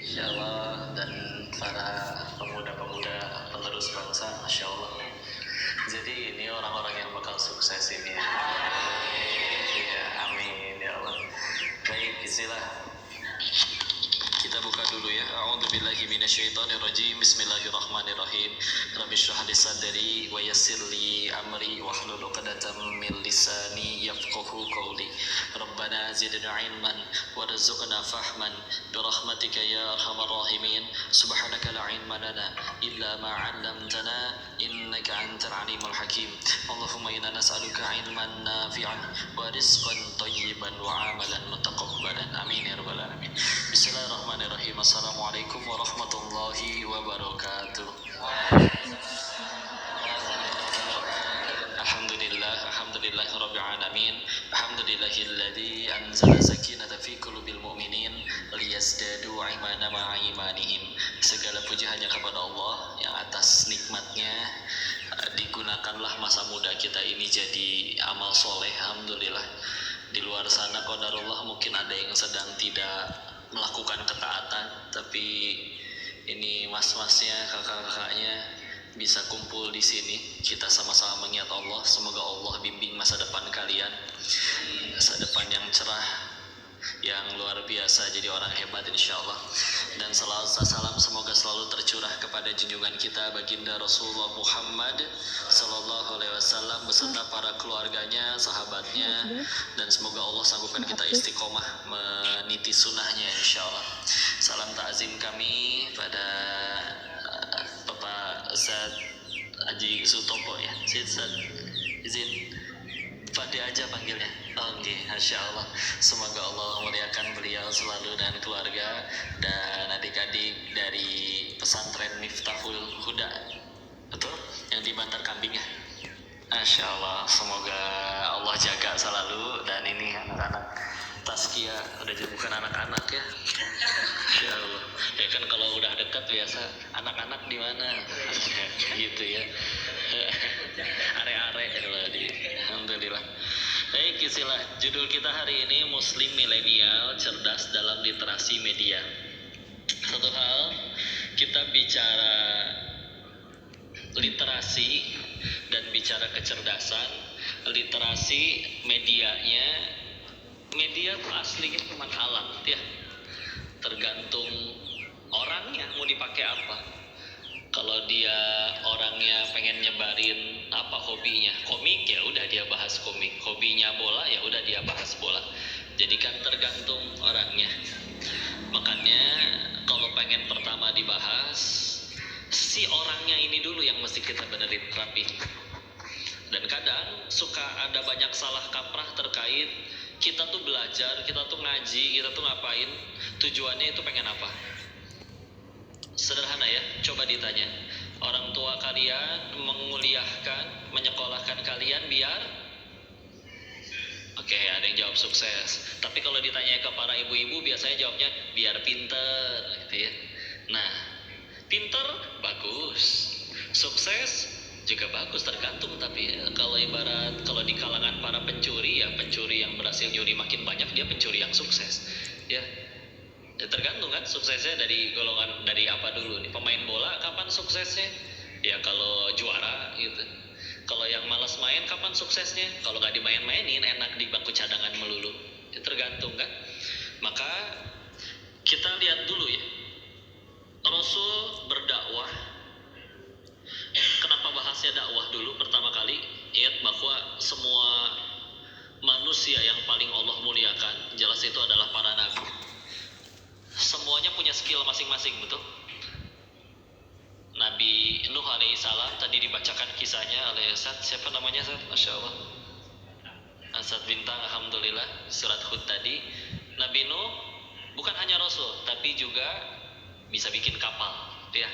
insyaallah, dan para pemuda-pemuda penerus bangsa, masya Allah. Jadi ini orang-orang yang bakal sukses ini ya. Ya, amin ya Allah. Baik, bismillah. Kita buka dulu ya. A'udzubillahi minasyaitonirrajim. Bismillahirrahmanirrahim. Rabbi shrah li sadri wa yassir li amri wahlul 'uqdatam min lisani yafqahu qawli. Rabbana zidna ilman warzuqna fahman bi rahmatika ya arhamar rahimin. Subhanaka la ilma lana illa ma 'allamtana innaka antal alimul hakim. Allahumma inna nas'aluka ilman nafi'an wa rizqan thayyiban wa 'amalan mutaqabbalan. Amin ya rabbal alamin. Bismillahirrahmanirrahim. Assalamualaikum warahmatullahi wabarakatuh. Alhamdulillah rabbil alamin. Alhamdulillahilladzi anzala sakinata fi qulubil mu'minin liyazdadu imana ma'a imanihim. Segala puji hanya kepada Allah yang atas nikmatnya digunakanlah masa muda kita ini jadi amal soleh. Alhamdulillah. Di luar sana qadarullah mungkin ada yang sedang tidak melakukan ketaatan, tapi ini mas-masnya, kakak-kakaknya bisa kumpul di sini. Kita sama-sama mengingat Allah. Semoga Allah bimbing masa depan kalian, masa depan yang cerah, yang luar biasa, jadi orang hebat insyaallah. Dan salam semoga selalu tercurah kepada junjungan kita baginda Rasulullah Muhammad sallallahu alaihi wasallam beserta para keluarganya, sahabatnya, dan semoga Allah sanggupkan kita istiqomah meniti sunnahnya insyaallah. Salam takzim kami pada Bapak Ustaz Haji Sutopo ya. Ustaz izin Fadi aja panggilnya. Oke, Masya Allah. Semoga Allah muliakan beliau selalu dan keluarga dan adik-adik dari pesantren Miftahul Huda. Betul? Yang di Bantar Kambing ya? Masya Allah. Semoga Allah jaga selalu. Dan ini anak-anak Tazkiyah, udah bukan anak-anak ya. Masya Allah. Ya kan kalau udah dekat biasa anak-anak di mana? Gitu ya. Are-are alhamdulillah. Baik, istilah judul kita hari ini Muslim Milenial Cerdas dalam Literasi Media. Satu hal, kita bicara literasi dan bicara kecerdasan. Literasi medianya, media itu aslinya cuma alat ya, tergantung orangnya mau dipakai apa. Kalau dia orangnya pengen nyebarin apa hobinya, komik ya udah dia bahas komik. Hobinya bola ya udah dia bahas bola. Jadi kan tergantung orangnya. Makanya kalau pengen pertama dibahas, si orangnya ini dulu yang mesti kita benerin rapi. Dan kadang suka ada banyak salah kaprah terkait kita tuh belajar, kita tuh ngaji, kita tuh ngapain, tujuannya itu pengen apa? Sederhana ya, coba ditanya. Orang tua kalian menguliahkan, menyekolahkan kalian biar Oke, ada yang jawab sukses. Tapi kalau ditanya ke para ibu-ibu biasanya jawabnya biar pinter gitu ya. Nah, pinter bagus. Sukses juga bagus, tergantung. Tapi kalau ibarat kalau di kalangan para pencuri ya, pencuri yang berhasil nyuri makin banyak dia pencuri yang sukses. Ya, tergantung kan suksesnya dari golongan dari apa dulu nih. Pemain bola kapan suksesnya? Ya kalau juara gitu. Kalau yang malas main kapan suksesnya? Kalau nggak dimain-mainin enak di bangku cadangan melulu. Ya tergantung kan. Maka kita lihat dulu ya. Rasul berdakwah. Kenapa bahasnya dakwah dulu pertama kali? Ingat bahwa semua manusia yang paling Allah muliakan jelas itu adalah para nabi. Semuanya punya skill masing-masing, betul? Nabi Nuh alaihissalam tadi dibacakan kisahnya oleh Ustaz, siapa namanya Ustaz? Masya Allah, Ustaz Bintang, alhamdulillah, surat Hud tadi. Nabi Nuh bukan hanya Rasul, tapi juga bisa bikin kapal ya.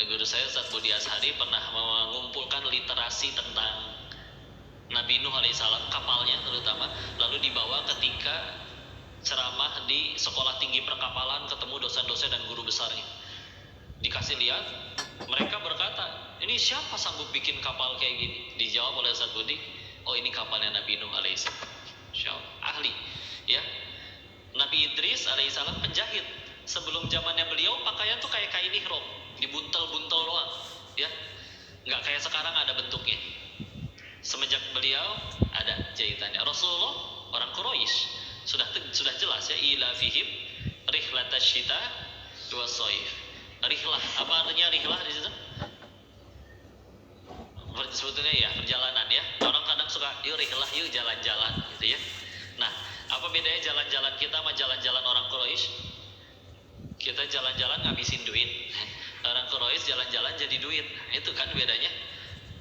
Guru saya Ustaz Budi Ashari pernah mengumpulkan literasi tentang Nabi Nuh alaihissalam, kapalnya terutama, lalu dibawa ketika ceramah di sekolah tinggi perkapalan, ketemu dosen-dosen dan guru besarnya. Dikasih lihat, mereka berkata, ini siapa sanggup bikin kapal kayak gini? Dijawab oleh Ustaz Budi, oh ini kapalnya Nabi Nuh alaihissalam. Ahli ya. Nabi Idris alaihissalam penjahit, Sebelum zamannya beliau pakaian tuh kayak kain ihram, dibuntel-buntel doang, ya. Nggak kayak sekarang ada bentuknya. Semenjak beliau ada jahitannya. Rasulullah orang Quraisy sudah jelas ya, ila fihim rihlatasyita wa shaif. Rihlah, apa artinya rihlah di situ? Sebetulnya ya perjalanan ya. Orang kadang suka yuk rihlah, yuk jalan-jalan gitu ya. Nah, apa bedanya jalan-jalan kita sama jalan-jalan orang Quraisy? Kita jalan-jalan ngabisin duit. Orang Quraisy jalan-jalan jadi duit. Itu kan bedanya.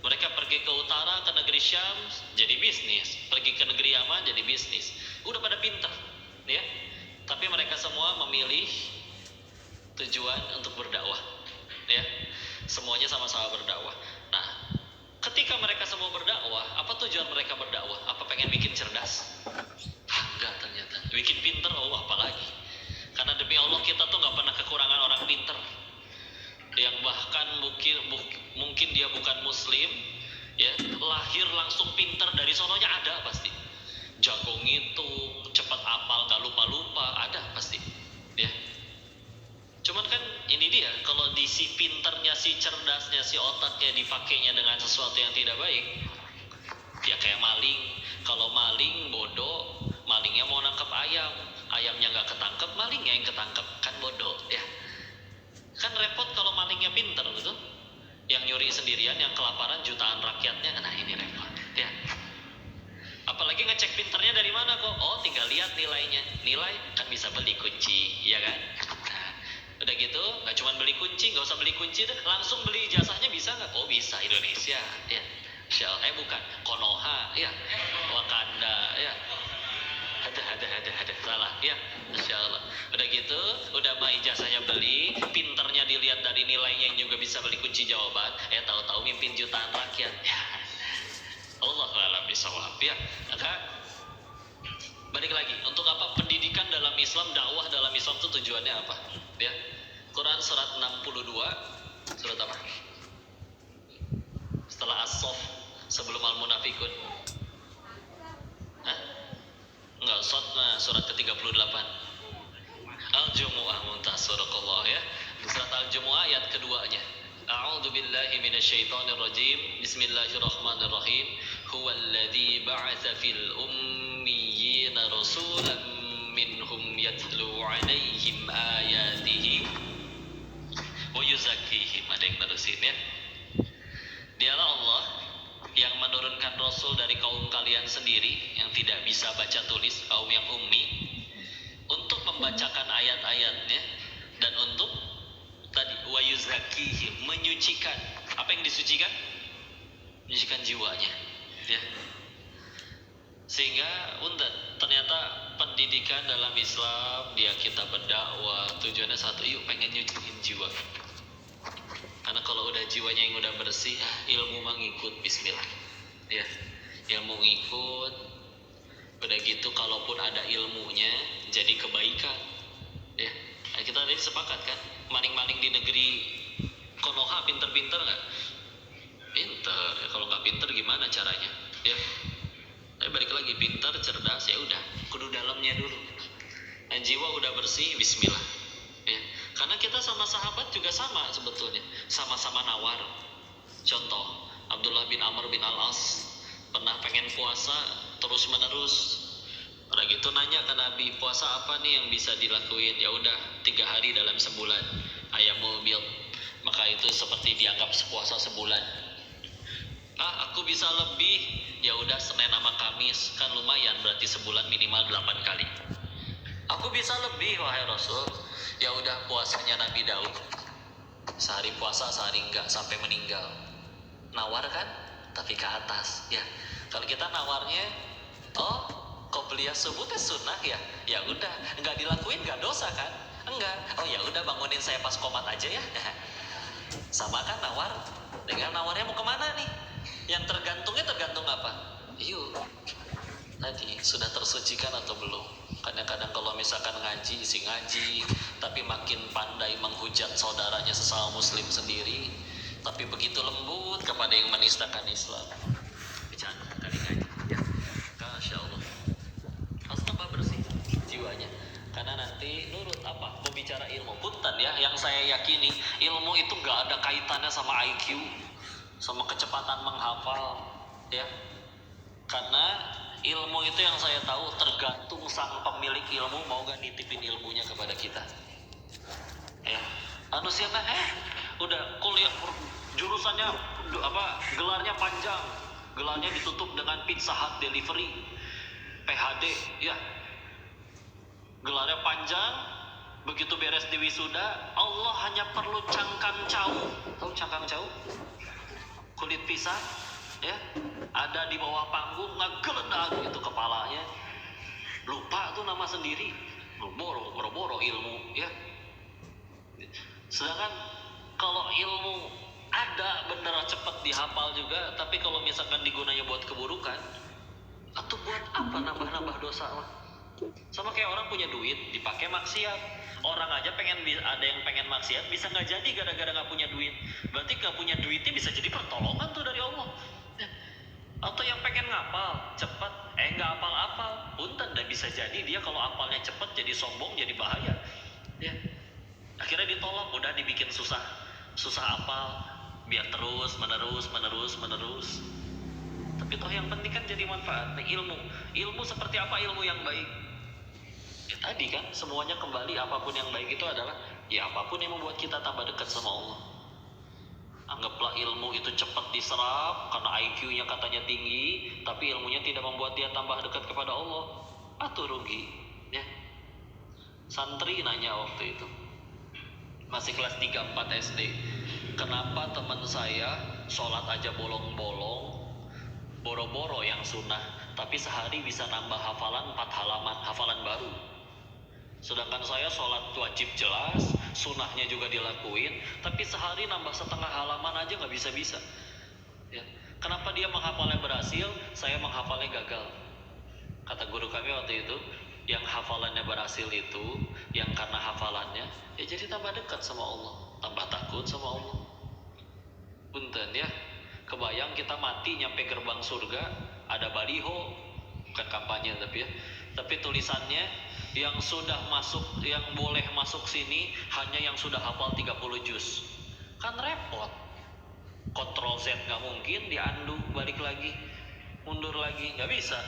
Mereka pergi ke utara, ke negeri Syam, jadi bisnis. Pergi ke negeri Yaman, jadi bisnis. Udah pada pintar, ya. Tapi mereka semua memilih tujuan untuk berdakwah, ya. Semuanya sama-sama berdakwah. Nah, ketika mereka semua berdakwah, apa tujuan mereka berdakwah? Apa pengen bikin cerdas? Enggak ternyata. Bikin pintar, apalagi. Karena demi Allah kita tuh nggak pernah kekurangan orang pintar. Yang bahkan mungkin dia bukan muslim, ya, lahir langsung pintar dari sononya ada pasti. Jago ngitung, cepat apal, gak lupa-lupa, ada pasti, ya. Cuman kan ini dia, kalau di si pintarnya, si cerdasnya, si otaknya dipakainya dengan sesuatu yang tidak baik, ya kayak maling. Kalau maling bodoh, malingnya mau nangkep ayam, ayamnya nggak ketangkep, malingnya yang ketangkep, kan bodoh, ya. Kan repot kalau malingnya pintar gitu, yang nyuri sendirian, yang kelaparan jutaan rakyatnya, nah ini repot, ya. Apalagi ngecek pintarnya dari mana kok? Oh, tinggal lihat nilainya. Nilai kan bisa beli kunci, ya kan? Nah, udah gitu, nggak cuma beli kunci, nggak usah beli kunci deh, langsung beli jasanya bisa nggak? Oh bisa, Indonesia, ya. Shell, bukan, Konoha, ya. Wakanda, ya. Ada, salah, ya. Masya Allah. Udah gitu, udah mai jasanya beli, pinternya dilihat dari nilainya yang juga bisa beli kunci jawaban, tahu-tahu mimpin jutaan rakyat. Ya. Allahu a'lam bishawab, ya. Maka balik lagi, untuk apa pendidikan dalam Islam, dakwah dalam Islam itu tujuannya apa? Ya. Quran surat 62, surat apa? Setelah As-Saff, sebelum Al-Munafikun. Hah? Enggak, surat ke-38. Al-Jumu'ah, muntasarakallah, ya. Surat Al-Jumu'ah ayat keduanya. A'udzu billahi minasyaitonir rajim. Bismillahirrahmanirrahim. Huwallazi ba'atsa fil ummiyina rasulan minhum yatlu 'alaihim ayatihi wa yuzakkihim. Ada yang nerusin, ya. Dialah Allah yang menurunkan Rasul dari kaum kalian sendiri yang tidak bisa baca tulis, kaum yang ummi, untuk membacakan ayat-ayatnya dan untuk tadi wa yuzakkihim, menyucikan. Apa yang disucikan? Menyucikan jiwanya, ya. Sehingga ternyata pendidikan dalam Islam, dia kita berdakwah tujuannya satu, yuk pengen nyuciin jiwa. Karena kalau udah jiwanya yang udah bersih, ilmu mengikut, bismillah, ya. Ilmu ngikut, udah gitu kalaupun ada ilmunya jadi kebaikan, ya. Nah, kita tadi sepakat kan, maling-maling di negeri Konoha pinter-pinter nggak? Pinter, ya. Kalau nggak pinter gimana caranya, ya. Tapi balik lagi, pinter, cerdas, ya udah, kudu dalamnya dulu. Nah, jiwa udah bersih, bismillah, ya. Karena kita sama sahabat juga sama sebetulnya, sama-sama nawar. Contoh, Abdullah bin Amr bin Al-As pernah pengen puasa terus menerus. Udah gitu nanya ke Nabi, puasa apa nih yang bisa dilakuin? Ya udah, 3 hari dalam sebulan, ayamul bid. Maka itu seperti dianggap puasa sebulan. Aku bisa lebih. Ya udah, Senin sama Kamis, kan lumayan, berarti sebulan minimal 8 kali. Aku bisa lebih, wahai Rasul. Ya udah, puasanya Nabi Daud, sehari puasa sehari enggak sampai meninggal. Nawar kan, tapi ke atas, ya. Kalau kita nawarnya, qobliyah subuh teh sunnah, ya. Ya udah, enggak dilakuin enggak dosa kan? Enggak. Oh ya udah, bangunin saya pas qomat aja ya. Sama kan nawar. Dengan nawarnya mau kemana nih? Yang tergantungnya tergantung apa? Yuk, tadi sudah tersucikan atau belum? Kadang-kadang kalau misalkan ngaji, isi ngaji, tapi makin pandai menghujat saudaranya sesama muslim sendiri, tapi begitu lembut kepada yang menistakan Islam. Bercanda kali ngaji, ya. Masya Allah. Harus tambah bersih jiwanya. Karena karena nanti nurut apa pembicara ilmu. Punten ya, yang saya yakini ilmu itu nggak ada kaitannya sama IQ, sama kecepatan menghafal ya. Karena ilmu itu yang saya tahu tergantung sang pemilik ilmu mau gak nitipin ilmunya kepada kita ya. Siapa udah kuliah jurusannya gelarnya panjang, gelarnya ditutup dengan Pizza Hut delivery PHD ya, gelarnya panjang. Begitu beres di wisuda, Allah hanya perlu cangkang cau. Tahu cangkang cau? Kulit pisang ya, ada di bawah panggung, ngegeledak itu kepalanya, lupa tuh nama sendiri, boro-boro ilmu ya. Sedangkan kalau ilmu ada bener cepet dihafal juga, tapi kalau misalkan digunanya buat keburukan, atau buat apa nambah-nambah dosa mah? Sama kayak orang punya duit dipakai maksiat. Orang aja ada yang pengen maksiat bisa nggak jadi gara-gara nggak punya duit. Berarti nggak punya duitnya bisa jadi pertolongan tuh dari Allah. Atau yang pengen ngapal cepet, nggak apal-apal, punten dan bisa jadi dia kalau apalnya cepet jadi sombong, jadi bahaya. Ya, akhirnya ditolak, udah dibikin susah apal, biar terus menerus. Tapi toh yang penting kan jadi manfaat. Ilmu seperti apa ilmu yang baik? Ya tadi kan semuanya kembali, apapun yang baik itu adalah ya apapun yang membuat kita tambah dekat sama Allah. Anggaplah ilmu itu cepat diserap karena IQ-nya katanya tinggi, tapi ilmunya tidak membuat dia tambah dekat kepada Allah. Atau rugi ya. Santri nanya waktu itu, masih kelas 3-4 SD, kenapa teman saya sholat aja bolong-bolong, boro-boro yang sunnah, tapi sehari bisa nambah hafalan 4 halaman, hafalan baru. Sedangkan saya sholat wajib jelas, sunnahnya juga dilakuin, tapi sehari nambah setengah halaman aja nggak bisa-bisa ya. Kenapa dia menghafalnya berhasil, saya menghafalnya gagal? Kata guru kami waktu itu, yang hafalannya berhasil itu yang karena hafalannya ya jadi tambah dekat sama Allah, tambah takut sama Allah. Punten ya, kebayang kita mati nyampe gerbang surga, ada baliho, bukan kampanye tapi tulisannya yang sudah masuk, yang boleh masuk sini hanya yang sudah hafal 30 juz. Kan repot. Ctrl Z nggak mungkin, diandu balik lagi, mundur lagi, nggak bisa.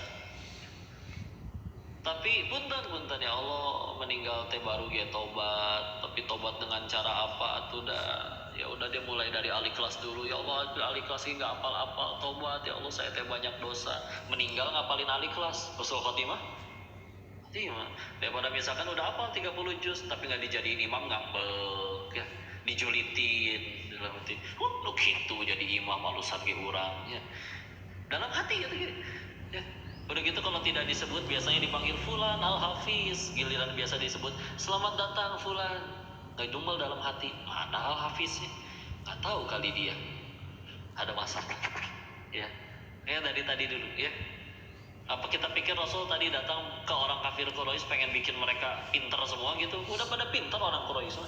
Tapi punten ya Allah, meninggal teh baru dia tobat. Tapi tobat dengan cara apa? Itu udah dia mulai dari Al-Ikhlas dulu. Ya Allah, Al-Ikhlas ini nggak apal-apal, tobat ya Allah, saya teh banyak dosa. Meninggal ngapalin Al-Ikhlas, husnul khotimah. Daripada misalkan udah hafal 30 juz tapi nggak dijadiin imam, ngambek ya, dijulitin dalam hati, lu gitu jadi imam alusan ge urang ya, dalam hati gitu ya. Udah gitu kalau tidak disebut biasanya dipanggil fulan al-hafiz, giliran biasa disebut selamat datang fulan, nggak dumel dalam hati, mana al-hafiznya, nggak tahu kali dia ada masalah ya. Dari tadi dulu ya. Apa kita pikir Rasul tadi datang ke orang kafir Quraisy pengen bikin mereka pinter semua gitu? Udah pada pinter orang Quraisy,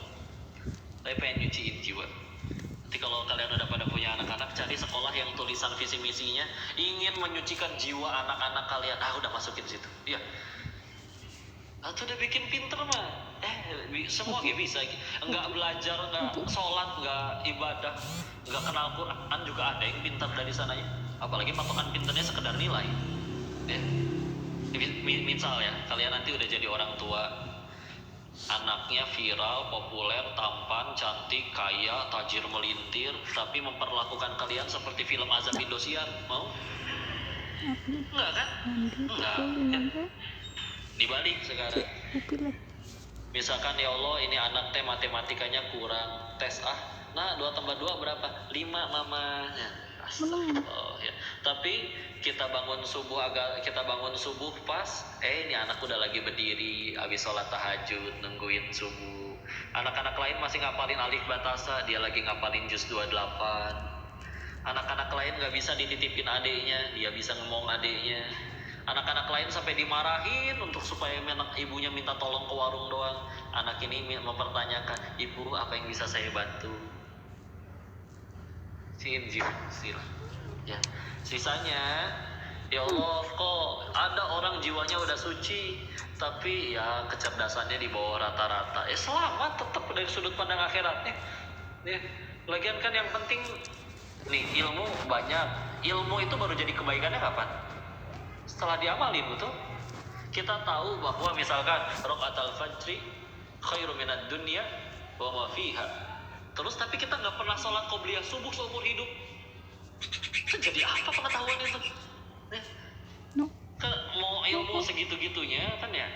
tapi pengen nyuciin jiwa. Nanti kalau kalian udah pada punya anak-anak, cari sekolah yang tulisan visi misinya ingin menyucikan jiwa anak-anak kalian. Udah masukin situ. Iya. Atau udah bikin pinter mah. Semua gak bisa. Enggak belajar, enggak sholat, enggak ibadah, enggak kenal Quran juga ada yang pinter dari sananya. Apalagi patokan pinternya sekedar nilai. Ya. Misal ya, kalian nanti udah jadi orang tua, anaknya viral, populer, tampan, cantik, kaya, tajir melintir, tapi memperlakukan kalian seperti film azab Indosiar, mau? Enggak kan? Enggak ya. Dibalik sekarang, misalkan ya Allah ini anak teh matematikanya kurang, tes 2 tambah 2 berapa? 5 mama ya. Oh, ya. Tapi kita bangun subuh pas, ini anak udah lagi berdiri habis sholat tahajud nungguin subuh. Anak-anak lain masih ngapalin alif batasa, dia lagi ngapalin juz 28. Anak-anak lain nggak bisa dititipin adiknya, dia bisa ngomong adiknya. Anak-anak lain sampai dimarahin untuk supaya ibunya minta tolong ke warung doang. Anak ini mempertanyakan, ibu apa yang bisa saya bantu? Sila. Ya. Sisanya Ya Allah, kok ada orang jiwanya udah suci, tapi ya kecerdasannya di bawah rata-rata. Selamat tetap dari sudut pandang akhiratnya. Ya, lagian kan yang penting nih ilmu banyak. Ilmu itu baru jadi kebaikannya kapan? Setelah diamalin, betul? Kita tahu bahwa misalkan raqatul fajri khairu minad dunya wa ma fiha. Terus tapi kita nggak pernah sholat qobliyah subuh seumur hidup. Jadi apa pengetahuan itu? Mau ilmu segitu-gitunya kan ya.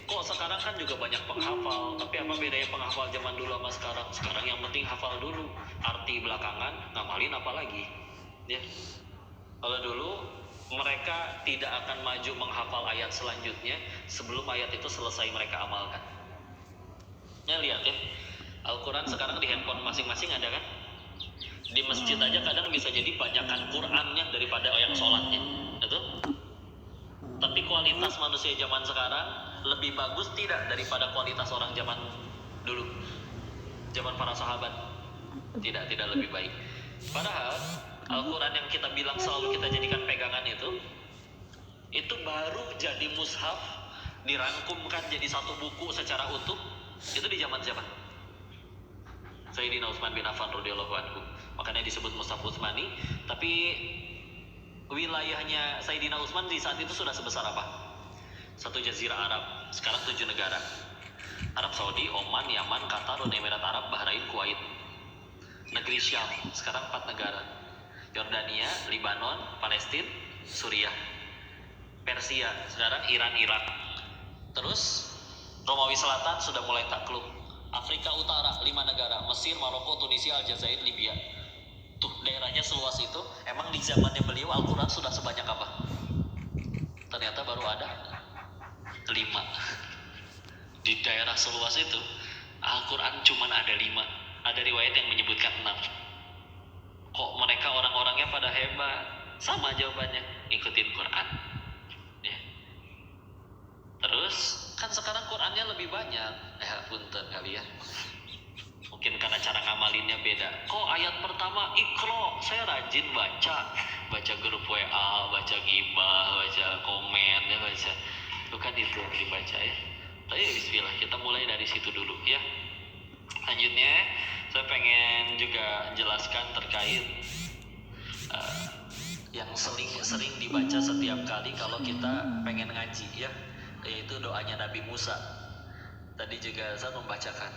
Kok sekarang kan juga banyak penghafal, tapi apa bedanya penghafal zaman dulu sama sekarang? Sekarang yang penting hafal dulu, arti belakangan ngamalin apa lagi, ya. Kalau dulu mereka tidak akan maju menghafal ayat selanjutnya sebelum ayat itu selesai mereka amalkan. Ya lihat ya, Al-Quran sekarang di handphone masing-masing ada kan? Di masjid aja kadang bisa jadi banyakan Qurannya daripada yang sholatnya, betul? Tapi kualitas manusia zaman sekarang lebih bagus tidak daripada kualitas orang zaman dulu, zaman para sahabat? Tidak lebih baik. Padahal Al-Quran yang kita bilang selalu kita jadikan pegangan itu baru jadi mushaf, dirangkumkan jadi satu buku secara utuh, itu di zaman siapa? Sayyidina Utsman bin Affan radhiyallahu anhu. Makanya disebut mushaf Utsmani. Tapi wilayahnya Sayyidina Utsman di saat itu sudah sebesar apa? Satu jazirah Arab, sekarang 7 negara. Arab Saudi, Oman, Yaman, Qatar, Uni Emirat Arab, Bahrain, Kuwait. Negeri Syam, sekarang 4 negara. Yordania, Libanon, Palestina, Suriah. Persia, sekarang Iran, Irak. Terus Romawi Selatan sudah mulai takluk. Afrika Utara 5 negara, Mesir, Maroko, Tunisia, Aljazair, Libya. Tuh daerahnya seluas itu. Emang di zamannya beliau Al-Quran sudah sebanyak apa? Ternyata baru ada 5. Di daerah seluas itu Al-Quran cuma ada 5. Ada riwayat yang menyebutkan 6. Kok mereka orang-orangnya pada hebat? Sama jawabannya, ikutin Quran ya. Terus kan sekarang Qurannya lebih banyak. Punten kali ya, mungkin karena cara ngamalinnya beda. Kok ayat pertama Iqra, saya rajin baca grup WA, baca gibah, baca komen ya, baca bukan itu yang dibaca ya. Tapi bismillah, kita mulai dari situ dulu ya. Lanjutnya saya pengen juga jelaskan terkait yang sering dibaca setiap kali kalau kita pengen ngaji ya, yaitu doanya Nabi Musa. Tadi juga saya membacakan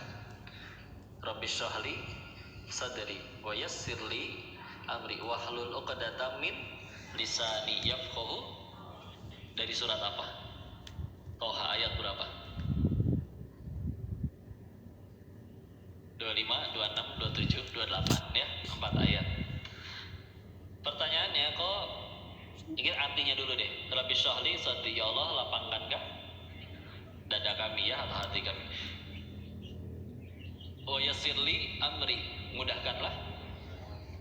Rabbi syrahli sadri wa yassirli amri wahlul 'uqdatam min lisani yafqahu. Dari surat apa? Toha ayat berapa? 25, 26, 27, 28 ya, 4 ayat. Pertanyaannya kok ini artinya dulu deh. Rabbi syrahli sadri, ya Allah lapangkankah dada kami ya, atau hati kami. Wa yassirli amri, mudahkanlah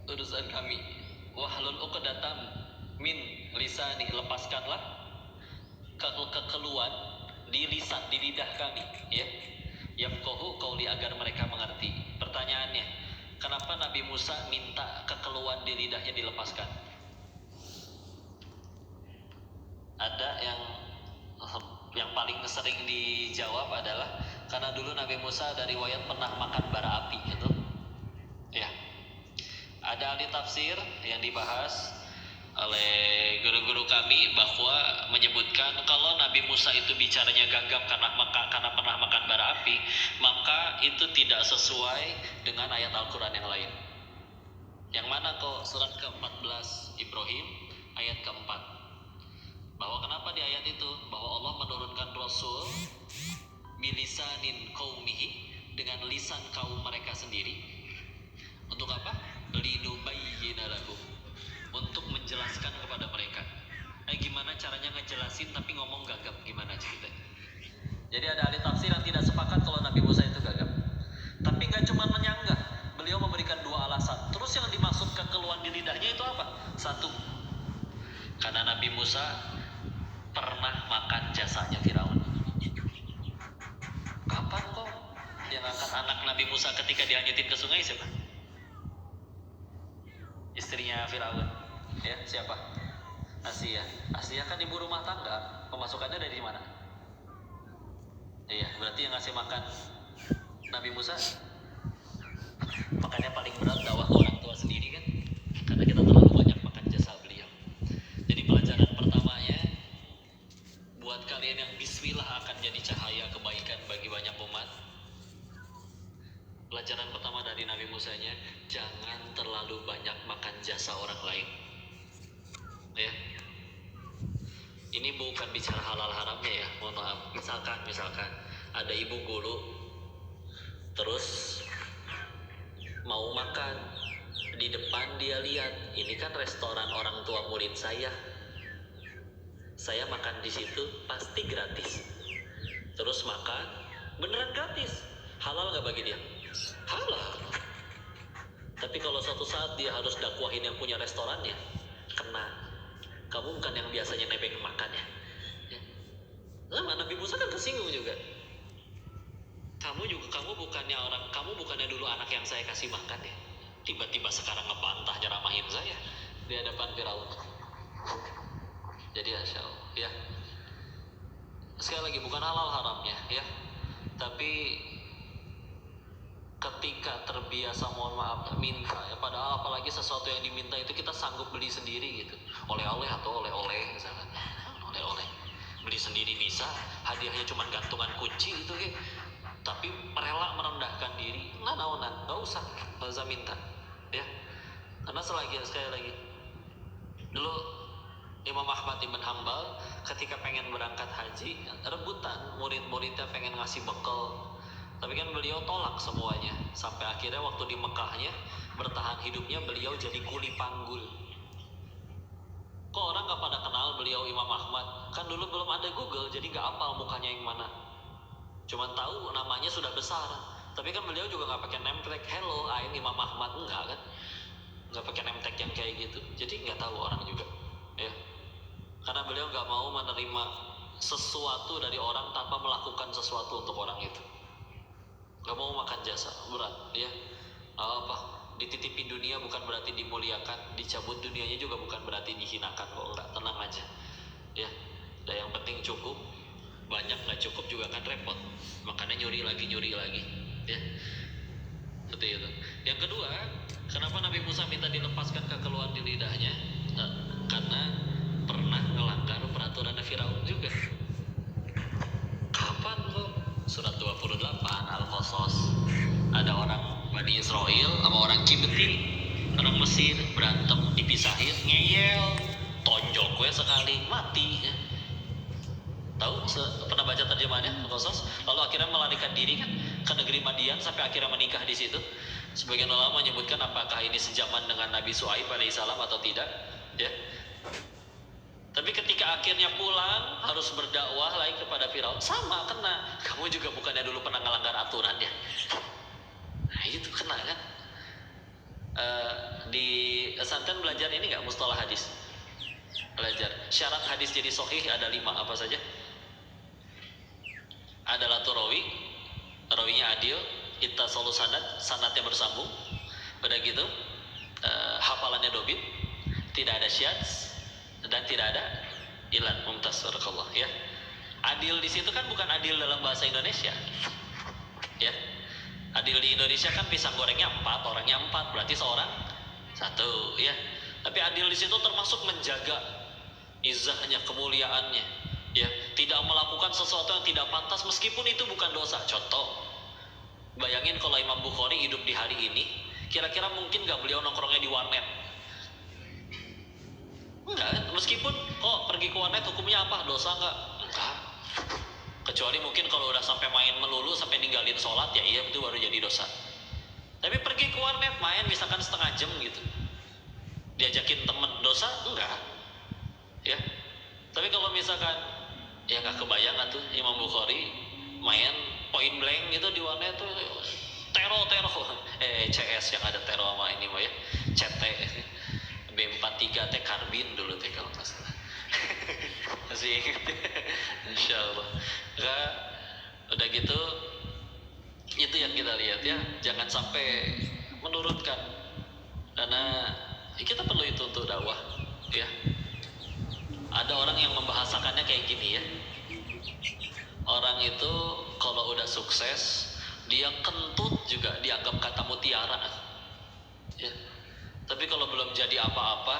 urusan kami. Wahlul 'uqdatam min lisani, lepaskanlah kekeluhan di lisan, di lidah kami ya. Yafqahu qauli, agar mereka mengerti. Pertanyaannya, kenapa Nabi Musa minta kekeluhan di lidahnya dilepaskan? Ada yang paling sering dijawab adalah karena dulu Nabi Musa dari riwayat pernah makan bara api gitu ya. Ada ahli tafsir yang dibahas oleh guru-guru kami bahwa menyebutkan kalau Nabi Musa itu bicaranya gagap karena pernah makan bara api, maka itu tidak sesuai dengan ayat Al-Quran yang lain. Yang mana kok surat ke-14 Ibrahim ayat ke-4, bahwa kenapa di ayat itu bahwa Allah menurunkan Rasul bilisanin qaumihi, dengan lisan kaum mereka sendiri. Untuk apa? Linubayyina lahum, untuk menjelaskan kepada mereka. Gimana caranya ngejelasin tapi ngomong gagap, gimana ceritanya? Jadi ada ahli tafsir yang tidak sepakat kalau Nabi Musa itu gagap. Tapi nggak cuma menyanggah, beliau memberikan 2 alasan. Terus yang dimaksud kekeluhan di lidahnya itu apa? 1, karena Nabi Musa pernah makan jasanya Firaun. Kapan kok yang angkat anak Nabi Musa ketika dihanyutin ke sungai siapa? Istrinya Firaun ya, siapa? Asia. Asia kan ibu rumah tangga, pemasukannya dari mana? Iya, berarti yang ngasih makan Nabi Musa. Makanya paling berat dakwah ke orang tua sendiri kan, karena kita terlalu banyak makan jasa beliau. Jadi pelajaran pertamanya, buat kalian yang bismillah akan jadi cahaya kebaikan bagi banyak umat. Pelajaran pertama dari Nabi Musanya, jangan terlalu banyak makan jasa orang lain. Ya, ini bukan bicara halal haramnya ya, mohon maaf. Misalkan ada ibu guru, terus mau makan, di depan dia lihat, ini kan restoran orang tua murid saya makan di situ pasti gratis. Terus makan, beneran gratis, halal nggak bagi dia? Halal. Tapi kalau suatu saat dia harus dakwahin yang punya restorannya, kena. Kamu bukan yang biasanya nebeng makan ya. Sama Nabi Musa kan kesinggung juga. Kamu bukannya dulu anak yang saya kasih makan ya. Tiba-tiba sekarang ngebantah nyeramahin saya di hadapan Firaun. Jadi Masya Allah, ya. Sekali lagi bukan halal haramnya ya. Tapi ketika terbiasa, mohon maaf, minta ya, padahal apalagi sesuatu yang diminta itu kita sanggup beli sendiri gitu, oleh-oleh atau oleh-oleh misalkan, oleh-oleh beli sendiri bisa, hadiahnya cuma gantungan kunci itu kayak, tapi rela merendahkan diri, nggak usah minta ya. Karena sekali lagi dulu Imam Ahmad Ibn Hanbal ketika pengen berangkat haji, rebutan murid-muridnya pengen ngasih bekal. Tapi kan beliau tolak semuanya. Sampai akhirnya waktu di Mekahnya bertahan hidupnya beliau jadi kuli panggul. Kok orang gak pada kenal beliau Imam Ahmad? Kan dulu belum ada Google, jadi gak hafal mukanya yang mana. Cuman tahu namanya sudah besar. Tapi kan beliau juga gak pakai name tag, hello, I'm Imam Ahmad. Enggak kan? Gak pakai name tag yang kayak gitu. Jadi gak tahu orang juga ya. Karena beliau gak mau menerima sesuatu dari orang tanpa melakukan sesuatu untuk orang itu. Gak mau makan jasa, berat ya. Dititipin dunia bukan berarti dimuliakan, dicabut dunianya juga bukan berarti dihinakan kok, enggak, tenang aja ya. Dan yang penting cukup, banyak nggak cukup juga kan repot, makanya nyuri lagi ya. Seperti itu. Yang kedua, kenapa Nabi Musa minta dilepaskan kekeluhan di lidahnya? Karena pernah melanggar peraturan Firaun juga. Kapan kok? Surat 28 Al-Qasas, ada orang Bani Israel sama orang Kibti, orang Mesir berantem, dipisahin, ngeyel, tonjok gue sekali, mati ya. Tahu? Pernah baca terjemahannya Al-Qasas? Lalu akhirnya melarikan diri kan ke negeri Madian sampai akhirnya menikah di situ. Sebagian ulama menyebutkan apakah ini sejaman dengan Nabi Shu'aib alaihissalam atau tidak ya. Tapi ketika akhirnya pulang harus berdakwah lagi kepada Firaun, sama kena. Kamu juga bukannya dulu pernah ngelanggar aturan ya. Nah itu kena kan. Di pesantren belajar ini nggak mustalah hadis? Belajar. Syarat hadis jadi sahih ada 5, apa saja? Adalah rawi, rawinya adil, ittasalu sanadnya bersambung. Udah gitu, hafalannya dobit, tidak ada syadz, dan tidak ada ilan mumtaz, barakallah ya. Adil di situ kan bukan adil dalam bahasa Indonesia ya. Adil di Indonesia kan pisang gorengnya 4, orangnya 4, berarti seorang 1 ya. Tapi adil di situ termasuk menjaga izahnya, kemuliaannya ya, tidak melakukan sesuatu yang tidak pantas meskipun itu bukan dosa. Contoh, bayangin kalau Imam Bukhari hidup di hari ini, kira-kira mungkin gak beliau nongkrongnya di warnet? Enggak, meskipun pergi ke warnet hukumnya apa? Dosa enggak? Enggak. Kecuali mungkin kalau udah sampai main melulu sampai ninggalin sholat, ya iya itu baru jadi dosa. Tapi pergi ke warnet main misalkan setengah jam gitu, diajakin temen, dosa? Enggak ya. Tapi kalau misalkan ya gak kebayang tuh Imam Bukhari main point blank gitu di warnet tuh, tero CS yang ada tero sama ini mah ya, CT B43 teh karbin dulu teh kalau nggak salah. Masih ingat? Insya Allah. Nah, udah gitu, itu yang kita lihat ya, jangan sampai menurunkan, karena kita perlu itu untuk dakwah ya. Ada orang yang membahasakannya kayak gini ya. Orang itu kalau udah sukses, dia kentut juga dianggap kata mutiara. Ya. Tapi kalau belum jadi apa-apa,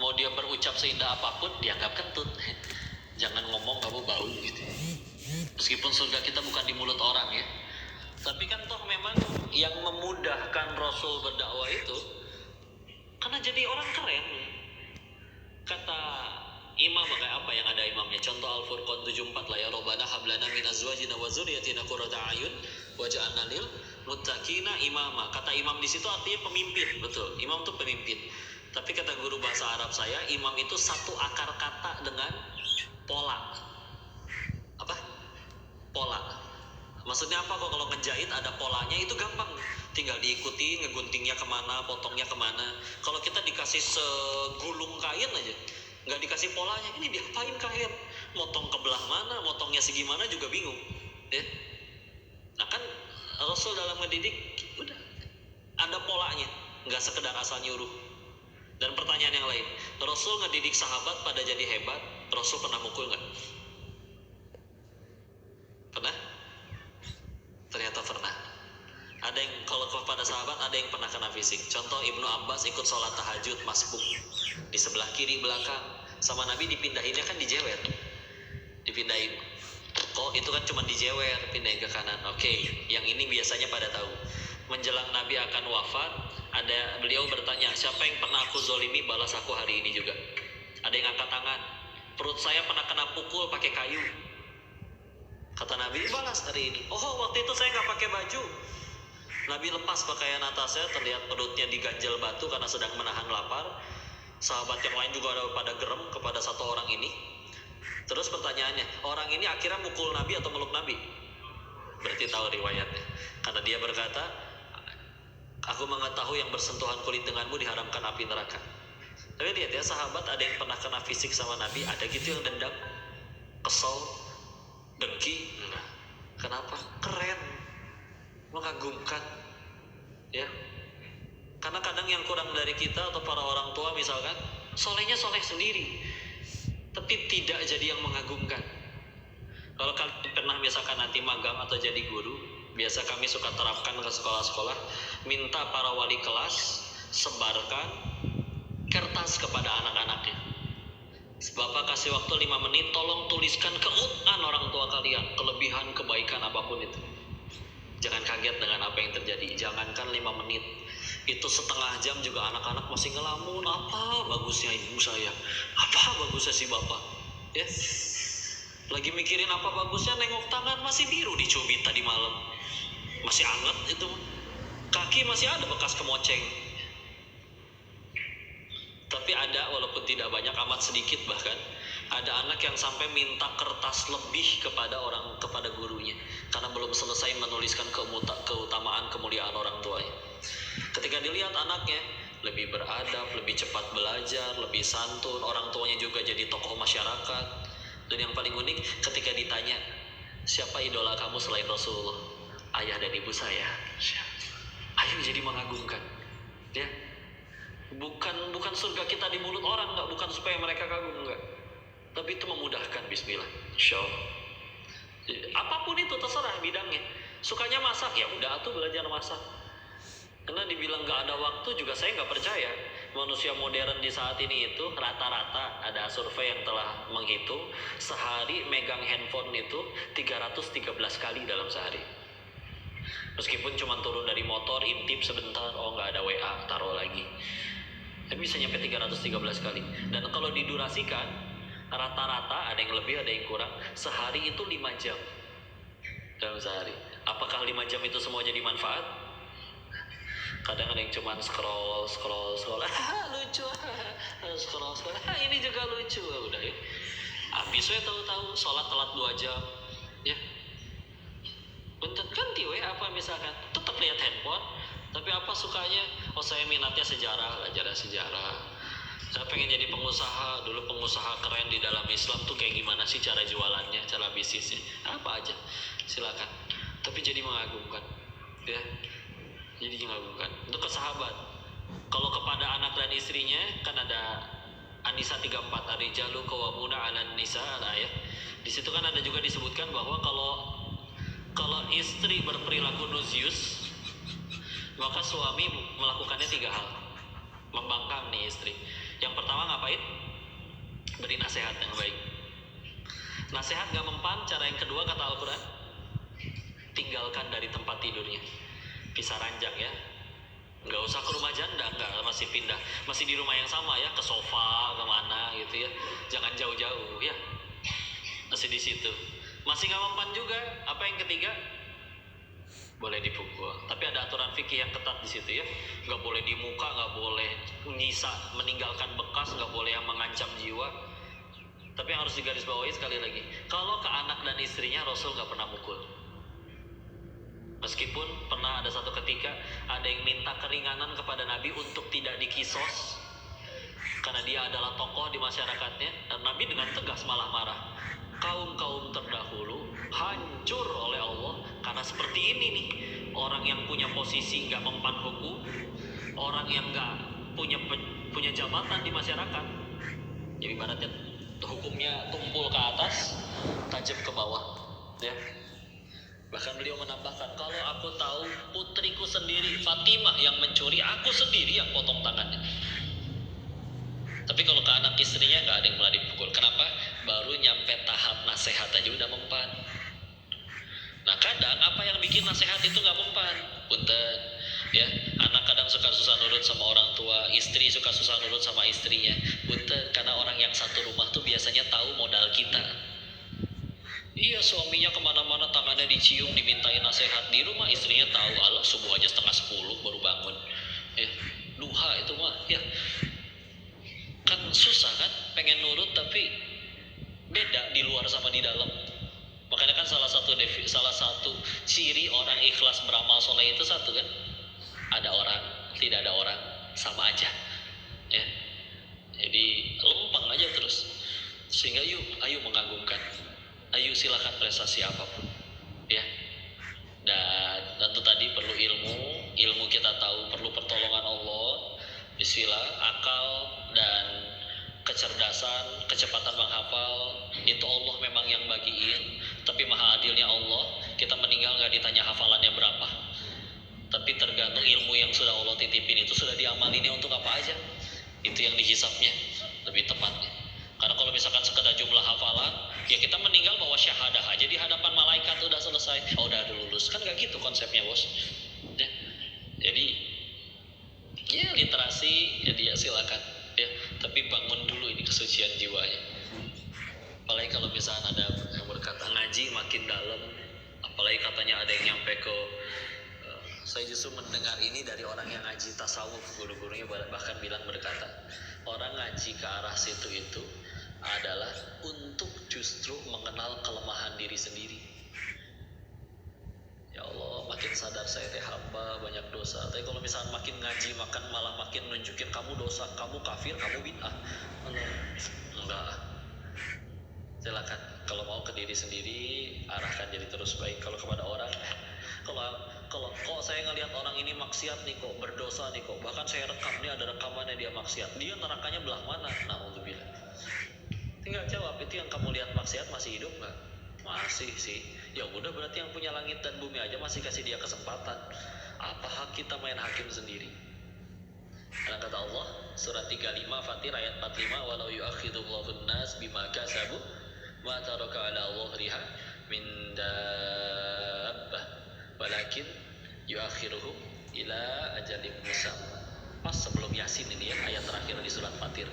mau dia berucap seindah apapun, dianggap kentut. Jangan ngomong kamu bau gitu. Meskipun surga kita bukan di mulut orang ya. Tapi kan toh memang yang memudahkan Rasul berdakwah itu karena jadi orang keren. Kata imam kayak apa yang ada imamnya, contoh Al-Furqan 74 lah ya, Rabbana hablana min azwajina wa dzurriyyatina qurrata a'yun waj'alna lil muttaqina imama. Kata imam di situ artinya pemimpin, betul. Imam itu pemimpin. Tapi kata guru bahasa Arab saya, imam itu satu akar kata dengan pola. Apa? Pola. Maksudnya apa kok? Kalau ngejahit ada polanya itu gampang, tinggal diikuti ngeguntingnya kemana, potongnya kemana. Kalau kita dikasih segulung kain aja, nggak dikasih polanya, ini diapain kain, motong ke belah mana, motongnya segimana juga bingung ya. Nah kan Rasul dalam ngedidik udah ada polanya, nggak sekedar asal nyuruh. Dan pertanyaan yang lain, Rasul ngedidik sahabat pada jadi hebat, Rasul pernah mukul nggak? Pernah? Ternyata pernah. Ada yang kalau kepada sahabat ada yang pernah kena fisik. Contoh Ibnu Abbas ikut sholat tahajud masbuk di sebelah kiri belakang, sama Nabi dipindahinnya kan dijewer, dipindahin. Kok itu kan cuma dijewer, pindahin ke kanan. Oke, yang ini biasanya pada tahu. Menjelang Nabi akan wafat, ada beliau bertanya, siapa yang pernah aku zolimi balas aku hari ini juga. Ada yang angkat tangan, perut saya pernah kena pukul pakai kayu. Kata Nabi, balas hari ini. Oh, waktu itu saya nggak pakai baju. Nabi lepas pakaian atasnya, terlihat perutnya diganjel batu karena sedang menahan lapar. Sahabat yang lain juga ada pada gerem kepada satu orang ini. Terus pertanyaannya, orang ini akhirnya mukul Nabi atau meluk Nabi? Berarti tahu riwayatnya. Karena dia berkata, aku mengetahui yang bersentuhan kulit denganmu diharamkan api neraka. Tapi lihat ya, sahabat ada yang pernah kena fisik sama Nabi, ada gitu yang dendam, kesel, dengki. Enggak. Kenapa? Keren, mengagumkan ya. Karena kadang yang kurang dari kita atau para orang tua misalkan, solehnya soleh sendiri, tapi tidak jadi yang mengagumkan. Kalau kalian pernah misalkan nanti magang atau jadi guru, biasa kami suka terapkan ke sekolah-sekolah, minta para wali kelas sebarkan kertas kepada anak-anaknya. Bapak kasih waktu 5 menit, tolong tuliskan keutamaan orang tua kalian, kelebihan, kebaikan apapun itu. Jangan kaget dengan apa yang terjadi. Jangankan 5 menit, itu setengah jam juga anak-anak masih ngelamun, apa bagusnya ibu saya, apa bagusnya si bapak ya. Lagi mikirin apa bagusnya, nengok tangan masih biru dicubit tadi malam, masih anget itu, kaki masih ada bekas kemoceng. Tapi ada, walaupun tidak banyak, amat sedikit bahkan, ada anak yang sampai minta kertas lebih kepada gurunya karena belum selesai menuliskan keutamaan kemuliaan orang tuanya. Ketika dilihat anaknya lebih beradab, lebih cepat belajar, lebih santun, orang tuanya juga jadi tokoh masyarakat. Dan yang paling unik, ketika ditanya, siapa idola kamu selain Rasulullah? Ayah dan ibu saya. Ayo, jadi mengagumkan ya. Bukan surga kita di mulut orang, enggak, bukan supaya mereka kagum, enggak, tapi itu memudahkan. Bismillah, insyaallah. Apapun itu terserah bidangnya. Sukanya masak, ya udah tuh belajar masak. Karena dibilang nggak ada waktu juga saya nggak percaya. Manusia modern di saat ini itu rata-rata ada survei yang telah menghitung sehari megang handphone itu 313 kali dalam sehari. Meskipun cuma turun dari motor, intip sebentar, oh nggak ada WA, taruh lagi. Tapi bisa nyampe 313 kali. Dan kalau didurasikan, rata-rata ada yang lebih, ada yang kurang. Sehari itu 5 jam dalam sehari. Apakah 5 jam itu semua jadi manfaat? Kadang ada yang cuma scroll, lucu, scroll, ini juga lucu, udah ya. Habis ya tahu-tahu sholat telat 2 jam, ya. Bentar ganti apa misalkan, tetap lihat handphone, tapi apa sukanya? Oh saya minatnya sejarah, belajar sejarah. Saya pengen jadi pengusaha, dulu pengusaha keren di dalam Islam tuh kayak gimana sih cara jualannya, cara bisnisnya, apa aja, silakan. Tapi jadi mengagumkan, ya. Jadi mengagumkan. Untuk ke sahabat, kalau kepada anak dan istrinya kan ada An-Nisa 34, ar-rijalu qawwamuna 'alan nisa, ayat. Di situ kan ada juga disebutkan bahwa kalau istri berperilaku nusyus, maka suami melakukannya 3 hal. Membangkang nih istri. Yang pertama ngapain? Beri nasihat yang baik. Nasihat gak mempan, cara yang kedua kata Al-Quran, tinggalkan dari tempat tidurnya. Pisah ranjang ya. Gak usah ke rumah janda, enggak, masih pindah, masih di rumah yang sama ya, ke sofa, kemana gitu ya. Jangan jauh-jauh ya. Masih di situ. Masih gak mempan juga. Apa yang ketiga? Boleh dipukul. Tapi ada aturan fikih yang ketat di situ ya. Gak boleh di muka, gak boleh nyisa, meninggalkan bekas, gak boleh yang mengancam jiwa. Tapi yang harus digarisbawahi sekali lagi, kalau ke anak dan istrinya Rasul gak pernah mukul. Meskipun pernah ada satu ketika ada yang minta keringanan kepada Nabi untuk tidak dikisos karena dia adalah tokoh di masyarakatnya, dan Nabi dengan tegas malah marah. Kaum-kaum terdahulu hancur oleh Allah karena seperti ini nih. Orang yang punya posisi gak mempan hukum, orang yang gak punya jabatan di masyarakat, jadi ibaratnya hukumnya tumpul ke atas, tajam ke bawah ya. Bahkan beliau menambahkan, kalau aku tahu putriku sendiri Fatimah yang mencuri, aku sendiri yang potong tangannya. Tapi kalau ke anak istrinya nggak ada yang mulai dipukul. Kenapa? Baru nyampe tahap nasihat aja udah mempan. Nah kadang apa yang bikin nasihat itu nggak mempan? Punten ya, anak kadang suka susah nurut sama orang tua, istri suka susah nurut sama istrinya. Punten, karena orang yang satu rumah tuh biasanya tahu modal kita. Iya, suaminya kemana-mana tangannya dicium, dimintain nasihat. Di rumah istrinya tahu, Allah subuh aja 9:30 baru bangun ya, duha itu mah ya. Kan susah kan, pengen nurut tapi beda di luar sama di dalam. Makanya kan salah satu ciri orang ikhlas beramal soleh itu satu kan, ada orang, tidak ada orang, sama aja ya. Jadi lempeng aja terus. Sehingga ayo mengagumkan, ayo silakan prestasi apapun ya. Dan tentu tadi perlu ilmu kita tahu perlu pertolongan Allah, bismillah, akal dan kecerdasan, kecepatan menghafal itu Allah memang yang bagiin. Tapi maha adilnya Allah, kita meninggal gak ditanya hafalannya berapa, tapi tergantung ilmu yang sudah Allah titipin itu sudah diamalinnya untuk apa aja, itu yang dihisapnya lebih tepatnya. Karena kalau misalkan sekedar jumlah hafalan, ya kita meninggal bawa syahadah aja di hadapan malaikat udah selesai, udah lulus, kan gak gitu konsepnya bos ya. Jadi ya literasi, jadi ya silakan ya, tapi bangun dulu ini kesucian jiwanya. Apalagi kalau misalkan ada yang berkata ngaji makin dalam, apalagi katanya ada yang nyampe ke saya justru mendengar ini dari orang yang ngaji tasawuf, guru-gurunya bahkan bilang berkata, orang ngaji ke arah situ itu adalah untuk justru mengenal kelemahan diri sendiri. Ya Allah, makin sadar saya teh hamba banyak dosa. Tapi kalau misalnya makin ngaji malah makin nunjukin kamu dosa, kamu kafir, kamu bid'ah. Enggak. Silakan kalau mau ke diri sendiri arahkan jadi terus baik. Kalau kepada orang, kalau kok saya ngelihat orang ini maksiat nih, kok berdosa nih, kok bahkan saya rekam nih, ada rekamannya dia maksiat, dia nerakanya belah mana? Na'udzubillah. Tinggal jawab, itu yang kamu lihat maksiat masih hidup nggak? Masih sih. Ya udah, berarti yang punya langit dan bumi aja masih kasih dia kesempatan. Apa hak kita main hakim sendiri? Karena kata Allah surat 35 Fatir ayat 45, walau yu'akhidullahu an-nas bima kasabu ma taraka ala dhahriha min dabbah walakin yu'akhiruhum ila ajalin musamma. Pas sebelum Yasin ini ya, ayat terakhir di surat Fatir.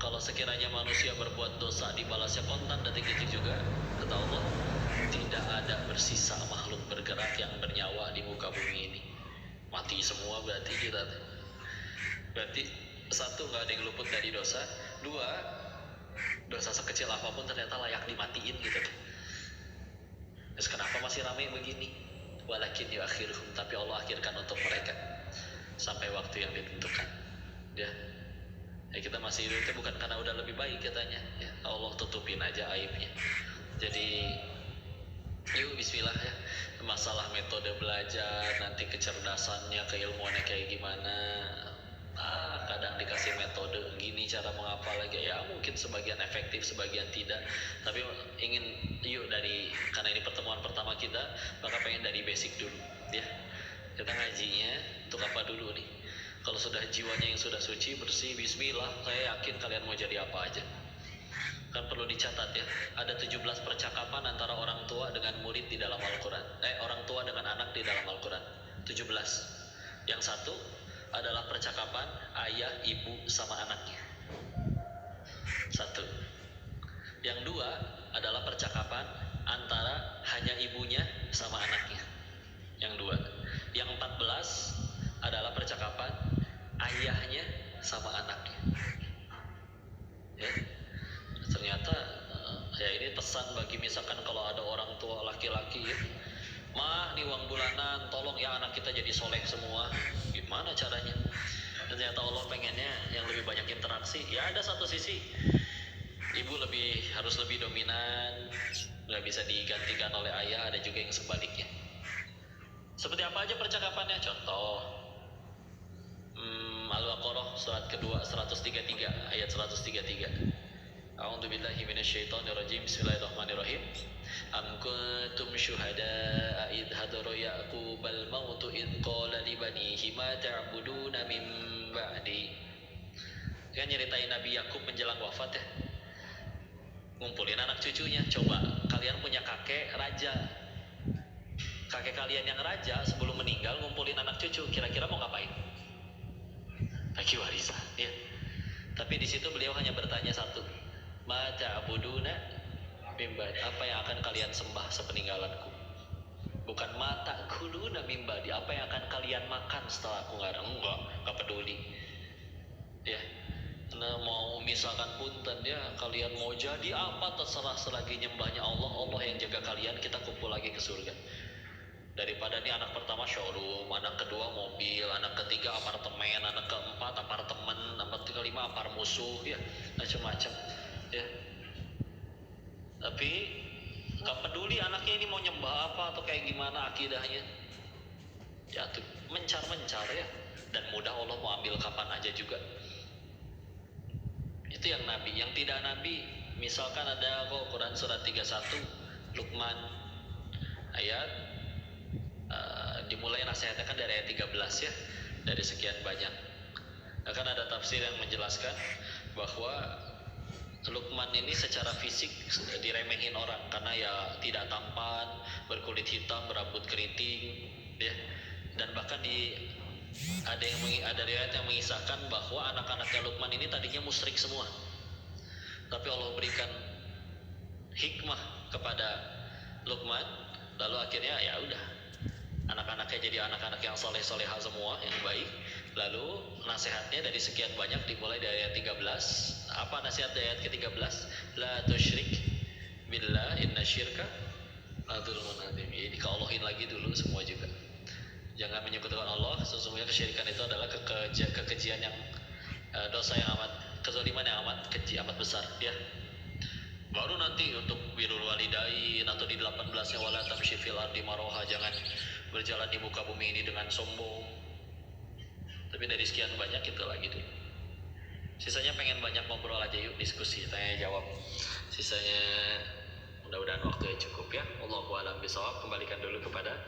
Kalau sekiranya manusia berbuat dosa dibalasnya kontan detik itu juga, kata Allah, tidak ada bersisa makhluk bergerak yang bernyawa di muka bumi ini. Mati semua berarti kita. Berarti satu, nggak ada yang luput dari dosa. Dua, dosa sekecil apapun ternyata layak dimatiin gitu. Terus kenapa masih ramai begini? Walakin yu'akhiruhum, tapi Allah akhirkan untuk mereka sampai waktu yang ditentukan. Ya kita masih hidup itu bukan karena udah lebih baik katanya ya, Allah tutupin aja aibnya. Jadi yuk bismillah ya. Masalah metode belajar, nanti kecerdasannya, keilmuannya kayak gimana, kadang dikasih metode gini cara menghafal lagi, ya mungkin sebagian efektif sebagian tidak, tapi ingin yuk karena ini pertemuan pertama kita, maka pengen dari basic dulu ya. Kita ngajinya untuk apa dulu nih? Kalau sudah jiwanya yang sudah suci bersih, bismillah, saya yakin kalian mau jadi apa aja. Kan perlu dicatat ya, ada 17 percakapan antara orang tua dengan murid di dalam Al-Quran, orang tua dengan anak di dalam Al-Quran, 17. Yang satu adalah percakapan ayah ibu sama anaknya, satu. Yang dua adalah percakapan antara hanya ibunya sama anaknya, yang dua. Yang 14 adalah percakapan ayahnya sama anaknya ya. Ternyata ya ini pesan bagi misalkan kalau ada orang tua laki-laki ya, mah nih uang bulanan tolong ya anak kita jadi soleh semua, gimana caranya? Ternyata Allah pengennya yang lebih banyak interaksi. Ya ada satu sisi ibu harus lebih dominan, nggak bisa digantikan oleh ayah. Ada juga yang sebaliknya. Seperti apa aja percakapannya? Contoh Al-Baqarah surat kedua 133 ayat 133. A'udzubillahi minasyaitonirrajim. Bismillahirrahmanirrahim. Am kuntum syuhada'a idh hadara Ya'qubal mautu idh qala li banihi ma ta'buduna min ba'di. Kan nyeritain Nabi Yakub menjelang wafat ya. Ngumpulin anak cucunya. Coba kalian punya kakek raja. Kakek kalian yang raja sebelum meninggal ngumpulin anak cucu, kira-kira mau ngapain? Bagi warisan ya. Tapi di situ beliau hanya bertanya satu, ma ta'buduna min ba'di, apa yang akan kalian sembah sepeninggalanku. Bukan ma ta'kuluna min ba'di, apa yang akan kalian makan setelah aku nggak ada. Enggak peduli ya. Nah, mau misalkan punten ya, kalian mau jadi apa terserah selagi nyembahnya Allah, Allah yang jaga kalian, kita kumpul lagi ke surga. Daripada nih anak pertama showroom, anak kedua mobil, anak ketiga apartemen, anak keempat apartemen, anak kelima apar musuh ya, macam-macam ya. Tapi gak peduli anaknya ini mau nyembah apa atau kayak gimana akidahnya, ya tuh mencar ya, dan mudah Allah mau ambil kapan aja juga. Itu yang nabi. Yang tidak nabi, misalkan ada Quran surat 31 Luqman ayat dimulai nasihatnya kan dari ayat 13 ya, dari sekian banyak. Akan ada tafsir yang menjelaskan bahwa Luqman ini secara fisik diremehin orang karena ya tidak tampan, berkulit hitam, berambut keriting ya. Dan bahkan ada riwayat yang mengisahkan bahwa anak-anaknya Luqman ini tadinya musyrik semua, tapi Allah berikan hikmah kepada Luqman, lalu akhirnya ya udah anak-anaknya jadi anak-anak yang soleh-soleha semua, yang baik. Lalu nasihatnya dari sekian banyak dimulai dari ayat 13. Apa nasihat dari ayat ke-13? La tusyrik billah inna syirka la dzulmun adzim. Jadi dikaolohin lagi dulu semua juga. Jangan menyekutukan Allah, sesungguhnya kesyirikan itu adalah kekejian yang dosa yang kezaliman yang amat keji, amat besar ya. Baru nanti untuk birrul walidain atau di 18-nya wala tamshi fil ardi maroha, jangan berjalan di muka bumi ini dengan sombong. Tapi dari sekian banyak itu lagi dulu. Sisanya pengen banyak ngobrol aja yuk, diskusi, tanya jawab. Sisanya mudah-mudahan waktu yang cukup ya. Allahu a'lam bishawab. Kembalikan dulu kepada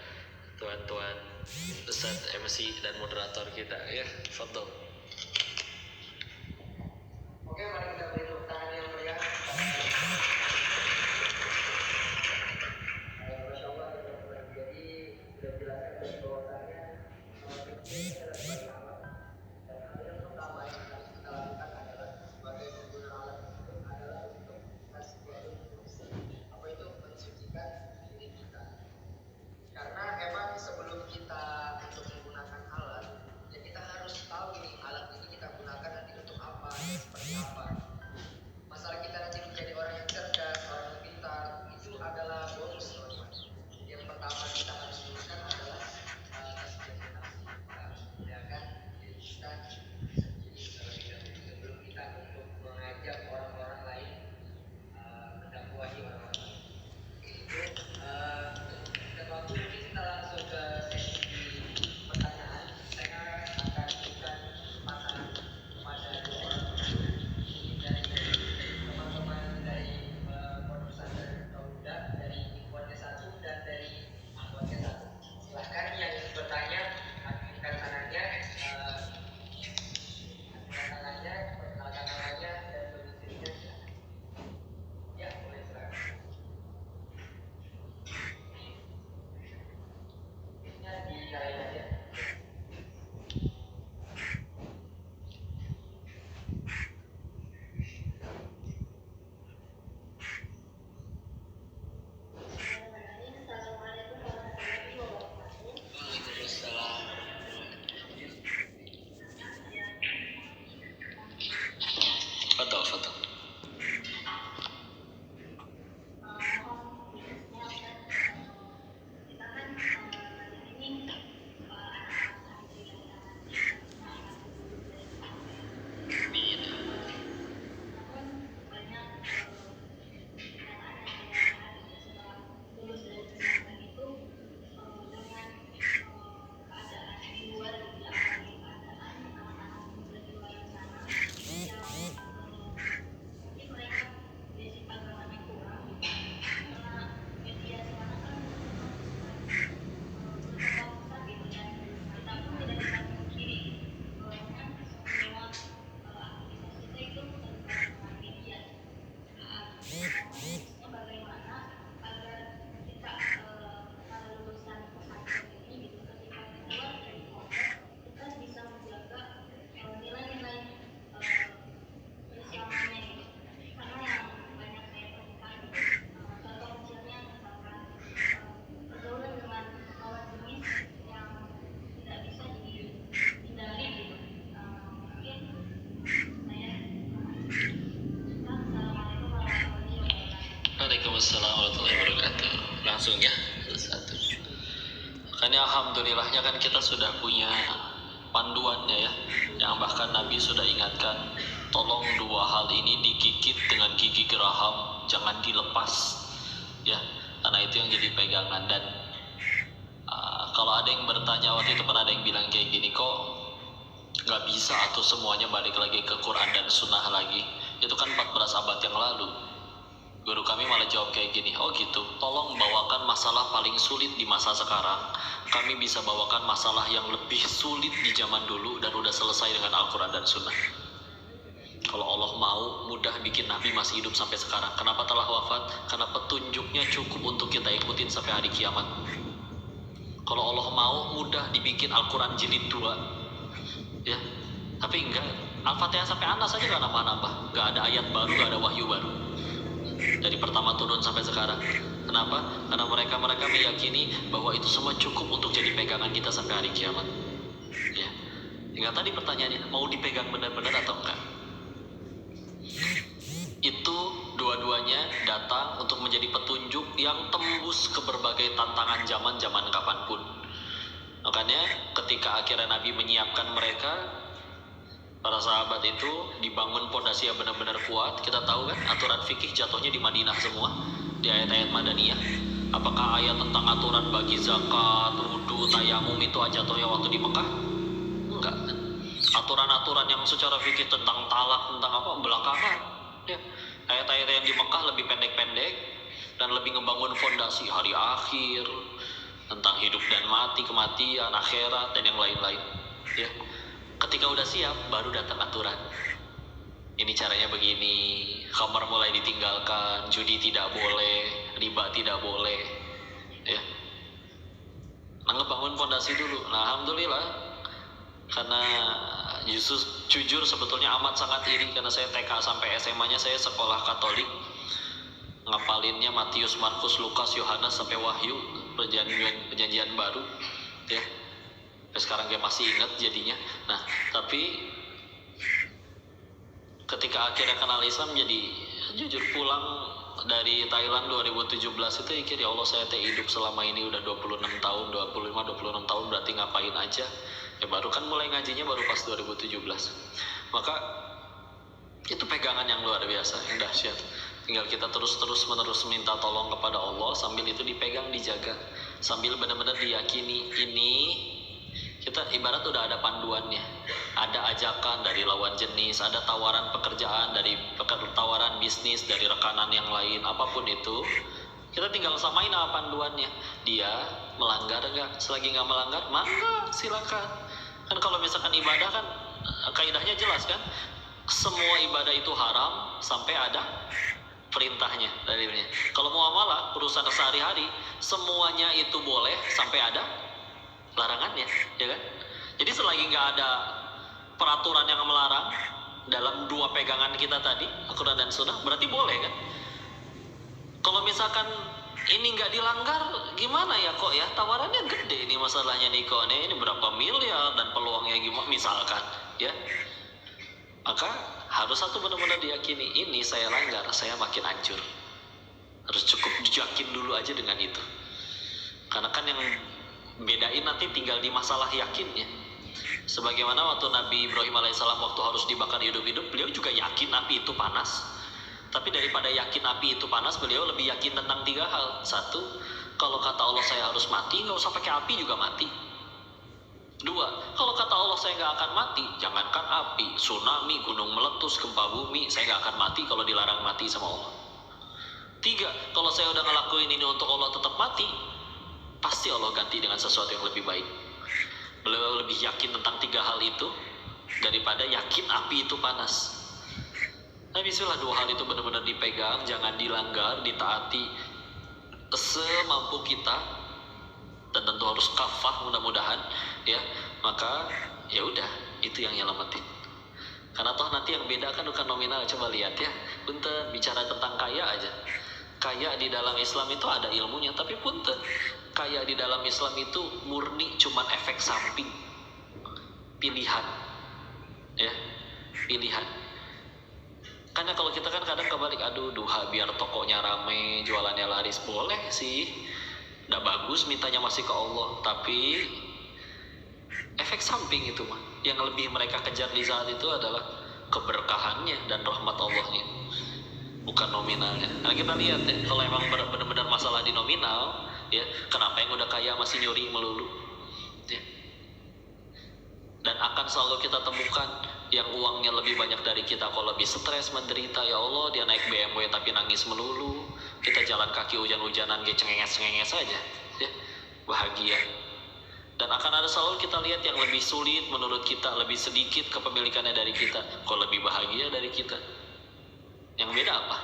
tuan-tuan Ustaz MC dan moderator kita ya. Fadhol. Oke, mari kita beri tepuk tangan yang meriah. Masya Allah, jadi sudah jelaskan dari bahwasannya fikih adalah sebagai alat, dan hal yang pertama yang harus kita lakukan adalah sebagai pengguna alat itu adalah untuk tasbihul fungsi. Apa itu? Mensucikan diri kita. Karena emang sebelum kita untuk menggunakan alat, ya kita harus tahu nih alat ini kita gunakan nanti untuk apa, seperti apa. Waalaikumsalam warahmatullahi wabarakatuh. Langsung ya, satu. Kan ya alhamdulillahnya kan kita sudah punya panduannya ya, yang bahkan Nabi sudah ingatkan, tolong dua hal ini digigit dengan gigi geraham, jangan dilepas ya, karena itu yang jadi pegangan. Dan kalau ada yang bertanya waktu itu, pernah ada yang bilang kayak gini, kok nggak bisa atau semuanya balik lagi ke Quran dan Sunnah lagi, itu kan 14 abad yang lalu. Guru kami malah jawab kayak gini, oh gitu, tolong bawakan masalah paling sulit di masa sekarang, kami bisa bawakan masalah yang lebih sulit di zaman dulu dan udah selesai dengan Al-Quran dan Sunnah. Kalau Allah mau mudah bikin Nabi masih hidup sampai sekarang, kenapa telah wafat? Karena petunjuknya cukup untuk kita ikutin sampai hari kiamat. Kalau Allah mau mudah dibikin Al-Quran jilid 2 ya, tapi enggak, Al-Fatihah sampai Anas saja gak nambah-nambah, gak ada ayat baru, gak ada wahyu baru dari pertama turun sampai sekarang. Kenapa? Karena mereka meyakini bahwa itu semua cukup untuk jadi pegangan kita sampai hari kiamat ya. Tinggal tadi pertanyaannya, mau dipegang benar-benar atau enggak? Itu dua-duanya datang untuk menjadi petunjuk yang tembus ke berbagai tantangan zaman kapanpun. Makanya ketika akhirnya Nabi menyiapkan mereka, para sahabat itu dibangun pondasi yang benar-benar kuat. Kita tahu kan aturan fikih jatuhnya di Madinah semua, di ayat-ayat Madaniyah. Apakah ayat tentang aturan bagi zakat, wudu, tayamum itu jatuhnya waktu di Mekah? Enggak. Aturan-aturan yang secara fikih tentang talak, tentang apa, belakangan ya. Ayat-ayat yang di Mekah lebih pendek-pendek dan lebih ngebangun fondasi hari akhir, tentang hidup dan mati, kematian, akhirat, dan yang lain-lain ya. Ketika udah siap, baru datang aturan. Ini caranya begini, khamar mulai ditinggalkan, judi tidak boleh, riba tidak boleh ya. Nah, ngebangun fondasi dulu. Nah, alhamdulillah, karena jujur sebetulnya amat sangat iri, karena saya TK sampai SMA-nya saya sekolah Katolik, ngapalinnya Matius, Markus, Lukas, Yohanes sampai Wahyu, perjanjian baru ya. Sekarang dia masih ingat jadinya. Nah, tapi ketika akhirnya kenal Islam, jadi jujur pulang dari Thailand 2017 itu mikir, ya Allah, saya hidup selama ini udah 26 tahun, 26 tahun, berarti ngapain aja? Ya baru kan mulai ngajinya baru pas 2017. Maka itu pegangan yang luar biasa, yang dahsyat. Tinggal kita terus-menerus minta tolong kepada Allah, sambil itu dipegang, dijaga, sambil benar-benar diyakini ini. Kita ibarat udah ada panduannya, ada ajakan dari lawan jenis, ada tawaran pekerjaan, dari tawaran bisnis, dari rekanan yang lain, apapun itu, kita tinggal samain apa panduannya. Dia melanggar enggak? Selagi nggak melanggar, maka silakan. Kan kalau misalkan ibadah kan kaidahnya jelas kan, semua ibadah itu haram sampai ada perintahnya, dalilnya. Kalau muamalah, urusan sehari-hari, semuanya itu boleh sampai ada larangannya, ya kan? Jadi selagi nggak ada peraturan yang melarang dalam dua pegangan kita tadi, Al-Quran dan Sunnah, berarti boleh kan? Kalau misalkan ini nggak dilanggar, gimana ya kok ya? Tawarannya gede nih masalahnya nih kok, ini berapa miliar dan peluangnya gimana misalkan, ya? Maka harus satu benar-benar diyakini, ini saya langgar, saya makin hancur. Harus cukup yakin dulu aja dengan itu. Karena kan yang bedain nanti tinggal di masalah yakinnya. Sebagaimana waktu Nabi Ibrahim alaihissalam waktu harus dibakar hidup-hidup, beliau juga yakin api itu panas. Tapi daripada yakin api itu panas, beliau lebih yakin tentang 3 hal. 1, kalau kata Allah saya harus mati, nggak usah pakai api juga mati. 2, kalau kata Allah saya nggak akan mati, jangankan api, tsunami, gunung meletus, gempa bumi, saya nggak akan mati kalau dilarang mati sama Allah. 3, kalau saya udah ngelakuin ini untuk Allah tetap mati, pasti Allah ganti dengan sesuatu yang lebih baik. Beliau lebih yakin tentang 3 hal itu daripada yakin api itu panas. Nah, bismillah, 2 hal itu benar-benar dipegang, jangan dilanggar, ditaati semampu kita, dan tentu harus kafah mudah-mudahan ya. Maka ya udah, itu yang nyelamatin. Karena toh nanti yang beda kan bukan nominal. Coba lihat ya, punten bicara tentang kaya aja. Kaya di dalam Islam itu ada ilmunya, tapi punten, kaya di dalam Islam itu murni cuman efek samping, pilihan ya, pilihan. Karena kalau kita kan kadang kebalik, aduh duha biar tokonya rame, jualannya laris, boleh sih, nggak bagus mintanya masih ke Allah, tapi efek samping itu mah yang lebih mereka kejar di saat itu adalah keberkahannya dan rahmat Allahnya, bukan nominalnya. Nah kita lihat ya, kalau emang benar-benar masalah di nominal ya, kenapa yang udah kaya masih nyuri melulu ya? Dan akan selalu kita temukan yang uangnya lebih banyak dari kita kok lebih stres, menderita. Ya Allah, dia naik BMW tapi nangis melulu, kita jalan kaki hujan-hujanan dia cengenges-cengenges aja ya, bahagia. Dan akan ada selalu kita lihat yang lebih sulit menurut kita, lebih sedikit kepemilikannya dari kita, kok lebih bahagia dari kita. Yang beda apa?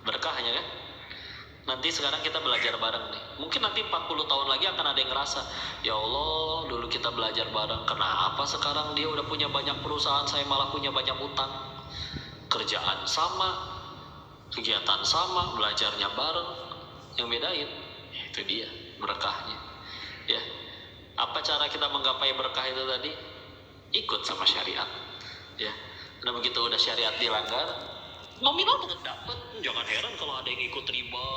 Berkahnya kan? Nanti sekarang kita belajar bareng nih. Mungkin nanti 40 tahun lagi akan ada yang ngerasa, ya Allah dulu kita belajar bareng, kenapa sekarang dia udah punya banyak perusahaan, saya malah punya banyak utang. Kerjaan sama, kegiatan sama, belajarnya bareng. Yang bedain, itu dia berkahnya ya. Apa cara kita menggapai berkah itu tadi? Ikut sama syariat ya. Dan begitu udah syariat dilanggar, nominal tetap dapat. Jangan heran kalau ada yang ikut riba,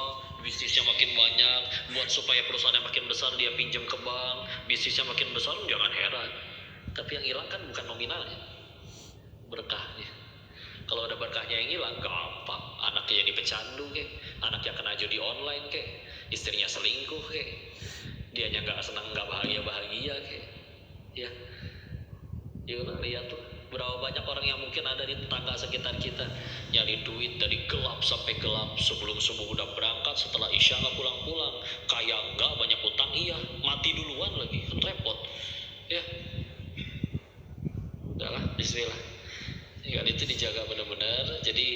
bisnisnya makin banyak, buat supaya perusahaannya makin besar dia pinjam ke bank, bisnisnya makin besar, jangan heran. Tapi yang hilang kan bukan nominalnya, berkahnya. Kalau ada berkahnya yang hilang, gampang. Anaknya jadi pecandu kek, anaknya kena judi online kek, istrinya selingkuh kek, dianya nggak senang, nggak bahagia kek ya. Yuk lihat tuh, berapa banyak orang yang mungkin ada di tetangga sekitar kita nyari duit dari gelap sampai gelap, sebelum subuh udah berangkat, setelah isya nggak pulang-pulang, kaya enggak, banyak utang iya, mati duluan lagi, kan repot ya. Udahlah, bismillah ya, itu dijaga benar-benar. Jadi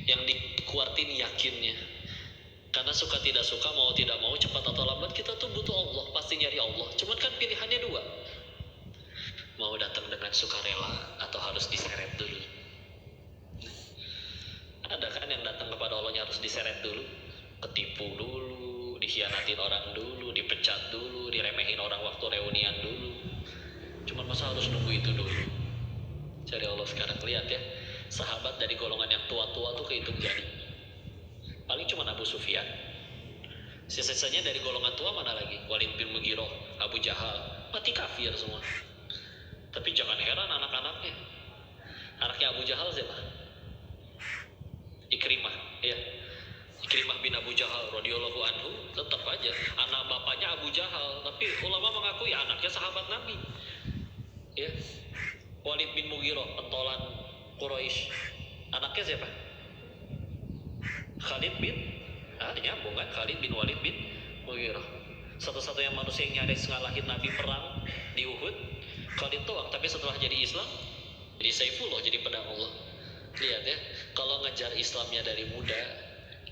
yang dikuatin yakinnya, karena suka tidak suka, mau tidak mau, cepat atau lambat kita tuh butuh Allah, pasti nyari Allah. Cuman kan pilihannya dua, mau datang dengan sukarela atau harus diseret dulu. Ada kan yang datang kepada Allahnya harus diseret dulu, ketipu dulu, dikhianatin orang dulu, dipecat dulu, diremehin orang waktu reunian dulu. Cuman masa harus nunggu itu dulu? Cari Allah sekarang. Lihat ya, sahabat dari golongan yang tua-tua tuh kehitung jari, paling cuma Abu Sufyan. Sisanya dari golongan tua mana lagi? Walid bin Mughirah, Abu Jahal, mati kafir semua. Tapi jangan heran anak-anaknya. Anaknya Abu Jahal siapa? Ikrimah ya. Ikrimah bin Abu Jahal radhiyallahu anhu, tetap aja anak bapaknya Abu Jahal, tapi ulama mengakui anaknya sahabat Nabi ya. Walid bin Mughirah, pentolan Quraisy, anaknya siapa? Khalid bin, nyambung kan? Khalid bin Walid bin Mughirah. Satu-satunya manusia yang nyaris ngalahin Nabi perang di Uhud, Khalid doang. Tapi setelah jadi Islam, jadi Saifullah, jadi pedang Allah. Lihat ya, kalau ngejar Islamnya dari muda,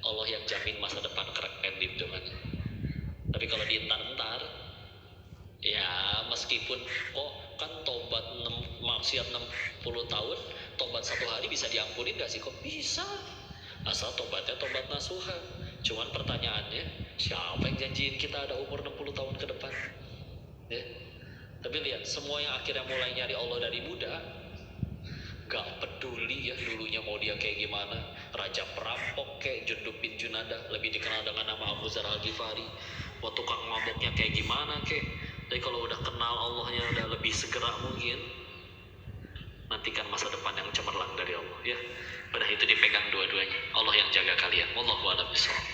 Allah yang jamin masa depan keren di hitungannya. Tapi kalau dientar-entar, ya meskipun kok kan tobat maksiat 60 tahun, tobat 1 hari bisa diampunin gak sih? Kok bisa? Asal tobatnya tobat nasuha. Cuman pertanyaannya, siapa yang janjiin kita ada umur 60 tahun ke depan ya? Tapi lihat, semua yang akhirnya mulai nyari Allah dari muda, gak peduli ya dulunya mau dia kayak gimana, raja perampok kayak Jundub bin Junadah, lebih dikenal dengan nama Abu Dzar Al-Ghifari, mau tukang maboknya kayak gimana kayak. Tapi kalau udah kenal Allahnya, udah lebih segera mungkin, nantikan masa depan yang cemerlang dari Allah ya. Udah itu dipegang dua-duanya, Allah yang jaga kalian. Wallahu a'lam bishawab.